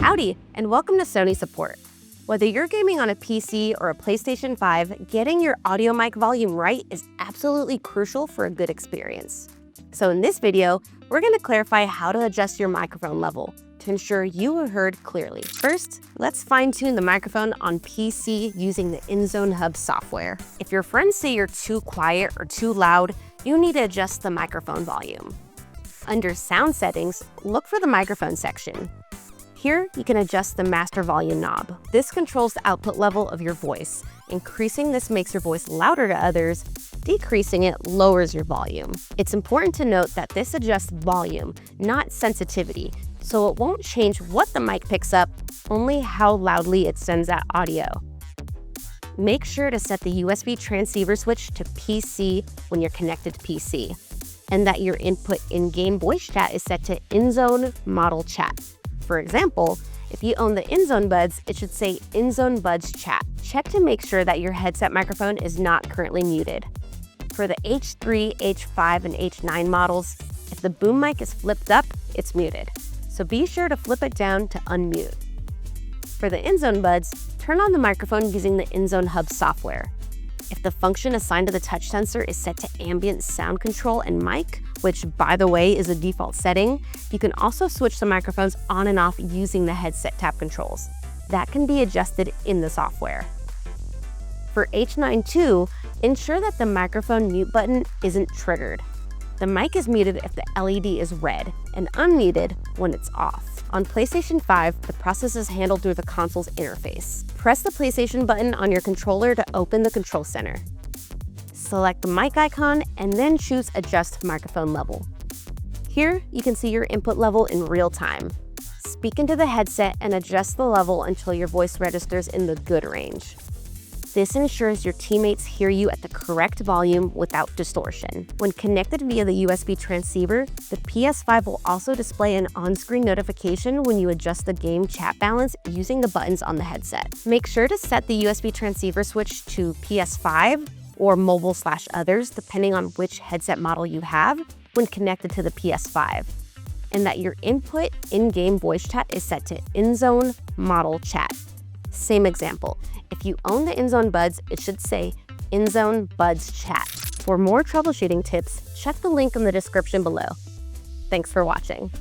Howdy, and welcome to Sony Support. Whether you're gaming on a PC or a PlayStation 5, getting your audio mic volume right is absolutely crucial for a good experience. So in this video, we're going to clarify how to adjust your microphone level to ensure you are heard clearly. First, let's fine-tune the microphone on PC using the INZONE Hub software. If your friends say you're too quiet or too loud, you need to adjust the microphone volume. Under Sound Settings, look for the microphone section. Here, you can adjust the master volume knob. This controls the output level of your voice. Increasing this makes your voice louder to others. Decreasing it lowers your volume. It's important to note that this adjusts volume, not sensitivity, so it won't change what the mic picks up, only how loudly it sends that audio. Make sure to set the USB transceiver switch to PC when you're connected to PC, and that your input in-game voice chat is set to INZONE Model Chat. For example, if you own the INZONE buds, it should say INZONE Buds Chat. Check to make sure that your headset microphone is not currently muted. For the H3, H5, and H9 models, if the boom mic is flipped up, it's muted. So be sure to flip it down to unmute. For the INZONE buds, turn on the microphone using the INZONE Hub software. If the function assigned to the touch sensor is set to ambient sound control and mic, which by the way is a default setting, you can also switch the microphones on and off using the headset tap controls. That can be adjusted in the software. For H9 ensure that the microphone mute button isn't triggered. The mic is muted if the LED is red and unmuted when it's off. On PlayStation 5, the process is handled through the console's interface. Press the PlayStation button on your controller to open the control center. Select the mic icon and then choose Adjust Microphone Level. Here, you can see your input level in real time. Speak into the headset and adjust the level until your voice registers in the good range. This ensures your teammates hear you at the correct volume without distortion. When connected via the USB transceiver, the PS5 will also display an on-screen notification when you adjust the game chat balance using the buttons on the headset. Make sure to set the USB transceiver switch to PS5 or mobile/others, depending on which headset model you have, when connected to the PS5. And that your input in-game voice chat is set to INZONE Model Chat. Same example. If you own the INZONE buds, it should say INZONE Buds Chat. For more troubleshooting tips, check the link in the description below. Thanks for watching.